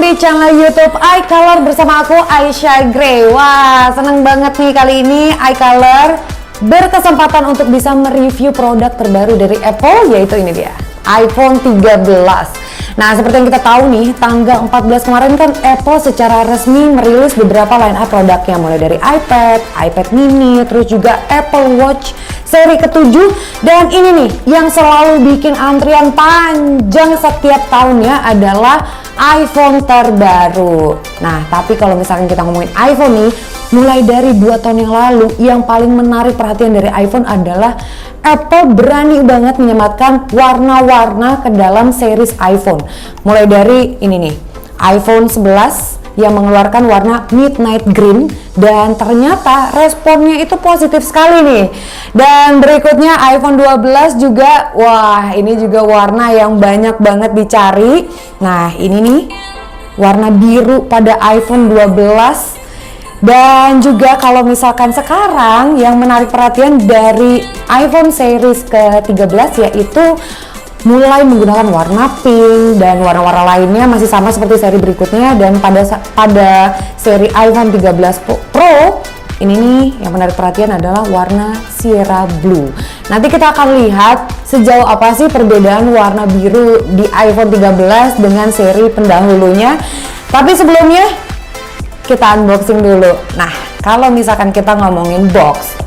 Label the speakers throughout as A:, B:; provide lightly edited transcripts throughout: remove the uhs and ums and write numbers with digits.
A: di channel YouTube iColor bersama aku Aisyah Gray. Wah, seneng banget nih kali ini iColor berkesempatan untuk bisa mereview produk terbaru dari Apple, yaitu ini dia, iPhone 13. Nah, seperti yang kita tahu nih, tanggal 14 kemarin kan Apple secara resmi merilis beberapa line up produknya, mulai dari iPad, iPad mini, terus juga Apple Watch seri ke-7, dan ini nih yang selalu bikin antrian panjang setiap tahunnya adalah iPhone terbaru. Nah, tapi kalau misalkan kita ngomongin iPhone nih, mulai dari 2 tahun yang lalu, yang paling menarik perhatian dari iPhone adalah Apple berani banget menyematkan warna-warna ke dalam series iPhone. Mulai dari ini nih, iPhone 11 yang mengeluarkan warna midnight green, dan ternyata responnya itu positif sekali nih. Dan berikutnya iPhone 12 juga, wah ini juga warna yang banyak banget dicari. Nah ini nih warna biru pada iPhone 12. Dan juga kalau misalkan sekarang yang menarik perhatian dari iPhone series ke-13 yaitu mulai menggunakan warna pink, dan warna-warna lainnya masih sama seperti seri berikutnya. Dan pada seri iPhone 13 Pro ini nih yang menarik perhatian adalah warna Sierra Blue. Nanti kita akan lihat sejauh apa sih perbedaan warna biru di iPhone 13 dengan seri pendahulunya. Tapi sebelumnya kita unboxing dulu. Nah, kalau misalkan kita ngomongin box,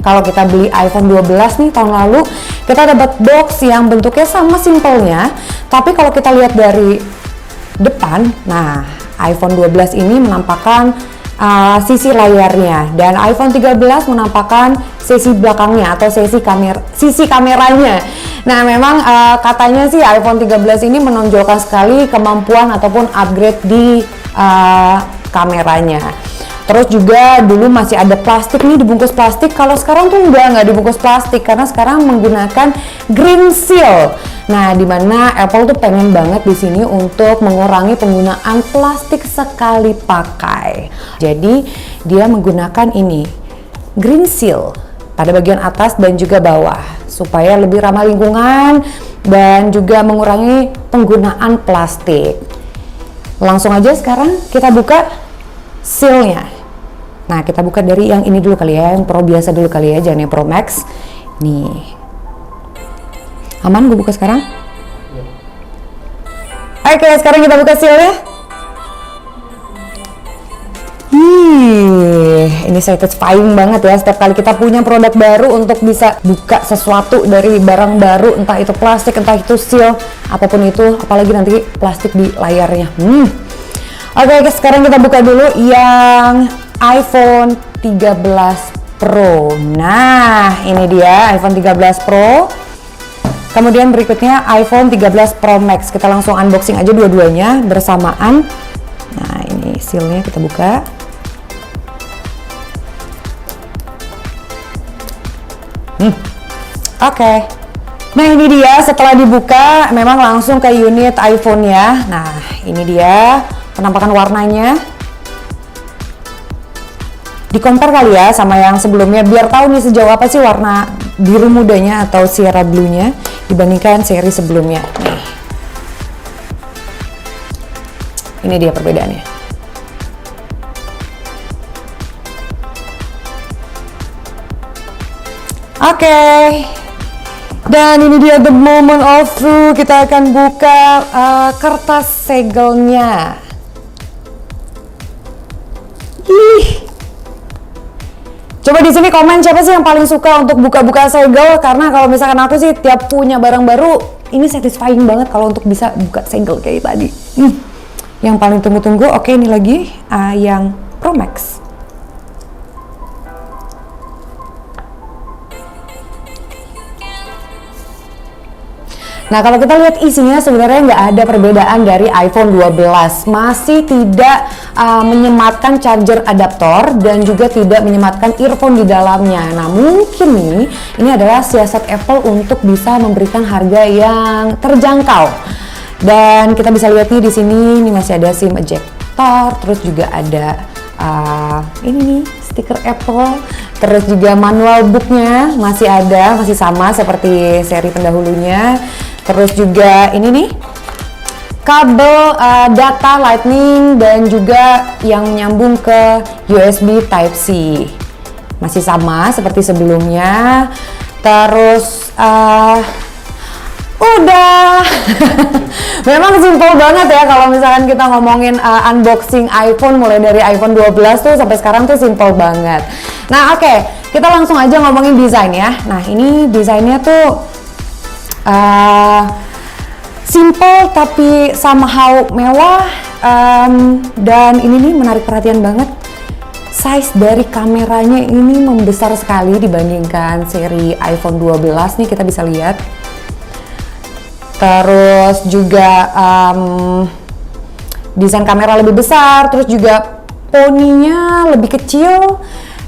A: kalau kita beli iPhone 12 nih tahun lalu, kita dapat box yang bentuknya sama simpelnya, tapi kalau kita lihat dari depan, nah iPhone 12 ini menampakkan sisi layarnya, dan iPhone 13 menampakkan sisi belakangnya atau sisi kameranya. Nah, memang katanya sih iPhone 13 ini menonjolkan sekali kemampuan ataupun upgrade di kameranya. Terus juga dulu masih ada plastik nih, dibungkus plastik. Kalau sekarang tuh nggak dibungkus plastik, karena sekarang menggunakan green seal. Nah, dimana Apple tuh pengen banget di sini untuk mengurangi penggunaan plastik sekali pakai. Jadi dia menggunakan ini green seal pada bagian atas dan juga bawah supaya lebih ramah lingkungan dan juga mengurangi penggunaan plastik. Langsung aja sekarang kita buka sealnya. Nah, kita buka dari yang ini dulu kali ya, yang Pro biasa dulu kali ya, jangan yang Pro Max. Nih, aman gue buka sekarang? Oke, sekarang kita buka sealnya. Ini satisfying banget ya, setiap kali kita punya produk baru untuk bisa buka sesuatu dari barang baru, entah itu plastik, entah itu seal, apapun itu, apalagi nanti plastik di layarnya. Oke, sekarang kita buka dulu yang iPhone 13 Pro. Nah, ini dia iPhone 13 Pro. Kemudian berikutnya iPhone 13 Pro Max. Kita langsung unboxing aja dua-duanya bersamaan. Nah, ini sealnya kita buka. Oke. Nah, ini dia setelah dibuka memang langsung ke unit iPhone-nya. Nah, ini dia penampakan warnanya. Di-compare kali ya sama yang sebelumnya biar tahu nih sejauh apa sih warna biru mudanya atau Sierra Blue-nya dibandingkan seri sebelumnya. Nih. Ini dia perbedaannya. Oke. Dan ini dia the moment of truth. Kita akan buka kertas segelnya. Coba di sini komen siapa sih yang paling suka untuk buka-buka segel, karena kalau misalkan aku sih tiap punya barang baru ini satisfying banget kalau untuk bisa buka segel kayak tadi. Yang paling tunggu-tunggu, oke ini lagi yang Pro Max. Nah, kalau kita lihat isinya sebenarnya nggak ada perbedaan dari iPhone 12. Masih tidak menyematkan charger adaptor dan juga tidak menyematkan earphone di dalamnya. Nah, mungkin nih ini adalah siasat Apple untuk bisa memberikan harga yang terjangkau. Dan kita bisa lihat nih di sini ini masih ada SIM ejector, terus juga ada ini nih stiker Apple, terus juga manual booknya masih ada, masih sama seperti seri pendahulunya. Terus juga ini nih kabel data lightning dan juga yang menyambung ke USB Type-C. Masih sama seperti sebelumnya. Terus udah. Memang simpel banget ya kalau misalkan kita ngomongin unboxing iPhone, mulai dari iPhone 12 tuh sampai sekarang tuh simpel banget. Nah oke, kita langsung aja ngomongin desain ya. Nah ini desainnya tuh simple tapi somehow mewah, dan ini nih menarik perhatian banget. Size dari kameranya ini membesar sekali dibandingkan seri iPhone 12 nih, kita bisa lihat. Terus juga desain kamera lebih besar, terus juga poninya lebih kecil.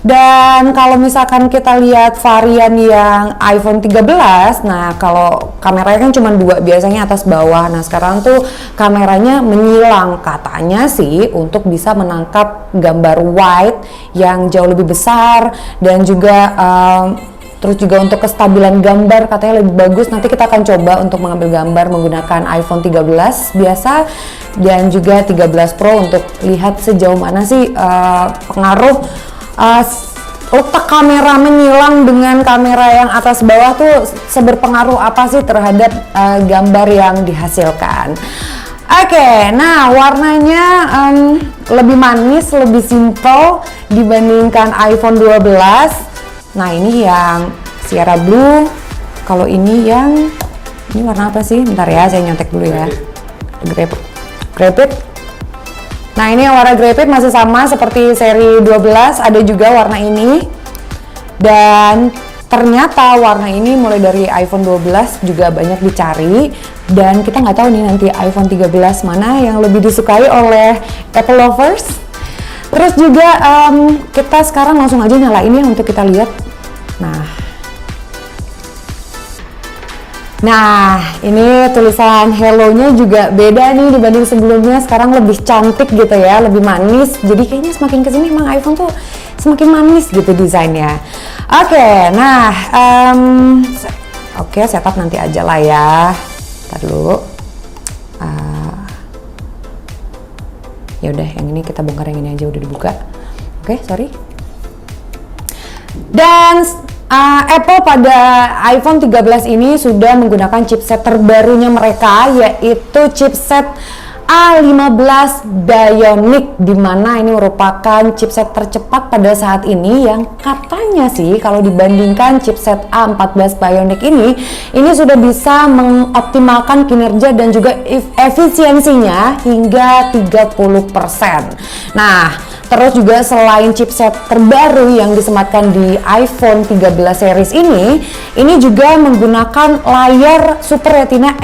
A: Dan kalau misalkan kita lihat varian yang iPhone 13, nah kalau kameranya kan cuma dua, biasanya atas bawah. Nah sekarang tuh kameranya menyilang, katanya sih untuk bisa menangkap gambar wide yang jauh lebih besar, dan juga terus juga untuk kestabilan gambar katanya lebih bagus. Nanti kita akan coba untuk mengambil gambar menggunakan iPhone 13 biasa dan juga 13 Pro untuk lihat sejauh mana sih pengaruh letak kamera menyilang dengan kamera yang atas bawah tuh seberpengaruh apa sih terhadap gambar yang dihasilkan. Oke, nah warnanya lebih manis, lebih simple dibandingkan iPhone 12. Nah ini yang Sierra Blue, kalau ini warna apa sih? Bentar ya, saya nyontek dulu ya. Graphite. Nah ini yang warna graphite masih sama seperti seri 12, ada juga warna ini. Dan ternyata warna ini mulai dari iPhone 12 juga banyak dicari. Dan kita nggak tahu nih nanti iPhone 13 mana yang lebih disukai oleh Apple lovers. Terus juga kita sekarang langsung aja nyalain ya untuk kita lihat. Nah, ini tulisan hello-nya juga beda nih dibanding sebelumnya. Sekarang lebih cantik gitu ya, lebih manis. Jadi kayaknya semakin kesini emang iPhone tuh semakin manis gitu desainnya. Oke, nah, oke, setup nanti aja lah ya. Ntar dulu. Ya udah, yang ini kita bongkar, yang ini aja udah dibuka. Oke, sorry. Dan Apple pada iPhone 13 ini sudah menggunakan chipset terbarunya mereka, yaitu chipset A15 Bionic, dimana ini merupakan chipset tercepat pada saat ini yang katanya sih kalau dibandingkan chipset A14 Bionic ini sudah bisa mengoptimalkan kinerja dan juga efisiensinya hingga 30%. Nah, terus juga selain chipset terbaru yang disematkan di iPhone 13 series ini juga menggunakan layar Super Retina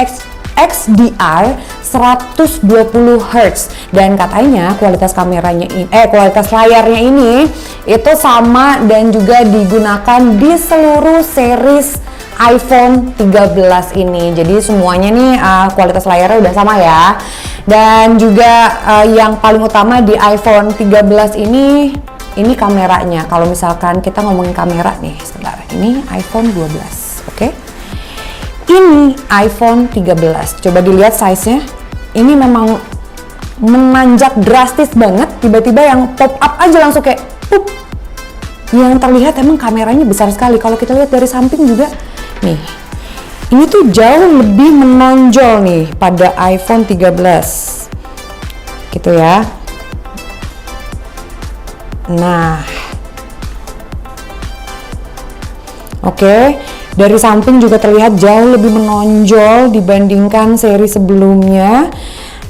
A: XDR 120 Hz, dan katanya kualitas kualitas layarnya ini itu sama dan juga digunakan di seluruh series iPhone 13 ini. Jadi semuanya nih kualitas layarnya udah sama ya. Dan juga yang paling utama di iPhone 13 ini kameranya. Kalau misalkan kita ngomongin kamera nih, sebentar. Ini iPhone 12, oke? Ini iPhone 13. Coba dilihat size-nya. Ini memang menanjak drastis banget. Tiba-tiba yang pop up aja langsung kayak pup. Yang terlihat emang kameranya besar sekali. Kalau kita lihat dari samping juga nih, ini tuh jauh lebih menonjol nih pada iPhone 13 gitu ya. Nah, oke, dari samping juga terlihat jauh lebih menonjol dibandingkan seri sebelumnya.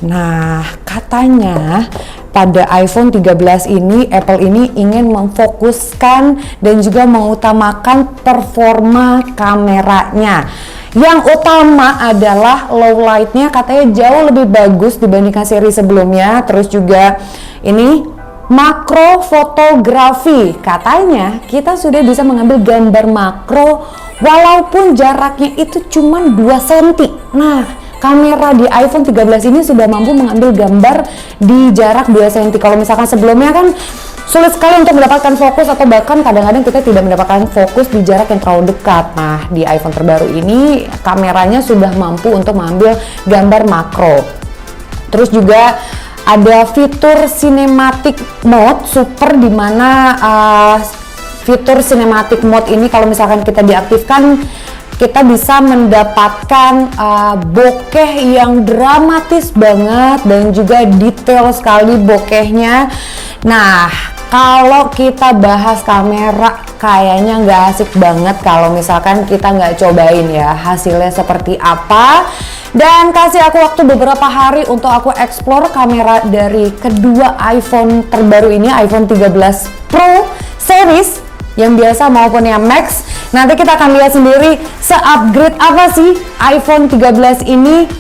A: Nah, katanya pada iPhone 13 ini Apple ini ingin memfokuskan dan juga mengutamakan performa kameranya. Yang utama adalah low light-nya katanya jauh lebih bagus dibandingkan seri sebelumnya. Terus juga ini makro fotografi, katanya kita sudah bisa mengambil gambar makro walaupun jaraknya itu cuma 2 cm. Nah, kamera di iPhone 13 ini sudah mampu mengambil gambar di jarak 2 cm. Kalau misalkan sebelumnya kan sulit sekali untuk mendapatkan fokus, atau bahkan kadang-kadang kita tidak mendapatkan fokus di jarak yang terlalu dekat. Nah, di iPhone terbaru ini kameranya sudah mampu untuk mengambil gambar makro. Terus juga ada fitur cinematic mode super, dimana fitur cinematic mode ini kalau misalkan kita diaktifkan, kita bisa mendapatkan bokeh yang dramatis banget dan juga detail sekali bokehnya. Nah, kalau kita bahas kamera, kayaknya nggak asik banget kalau misalkan kita nggak cobain ya hasilnya seperti apa. Dan kasih aku waktu beberapa hari untuk aku explore kamera dari kedua iPhone terbaru ini, iPhone 13 Pro series yang biasa maupun yang Max. Nanti kita akan lihat sendiri se-upgrade apa sih iPhone 13 ini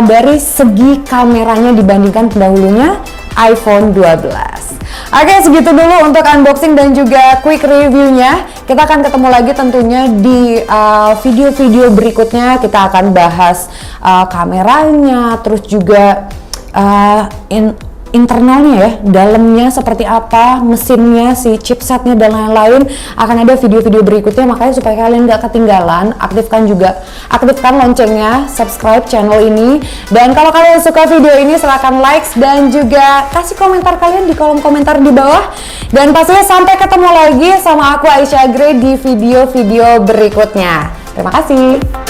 A: dari segi kameranya dibandingkan pendahulunya iPhone 12. Oke, segitu dulu untuk unboxing dan juga quick reviewnya. Kita akan ketemu lagi tentunya di video-video berikutnya. Kita akan bahas kameranya, terus juga internalnya ya, dalamnya seperti apa, mesinnya, si chipsetnya dan lain-lain. Akan ada video-video berikutnya, makanya supaya kalian nggak ketinggalan, aktifkan loncengnya, subscribe channel ini. Dan kalau kalian suka video ini, silahkan likes dan juga kasih komentar kalian di kolom komentar di bawah. Dan pastinya sampai ketemu lagi sama aku Aisyah Gray di video-video berikutnya. Terima kasih.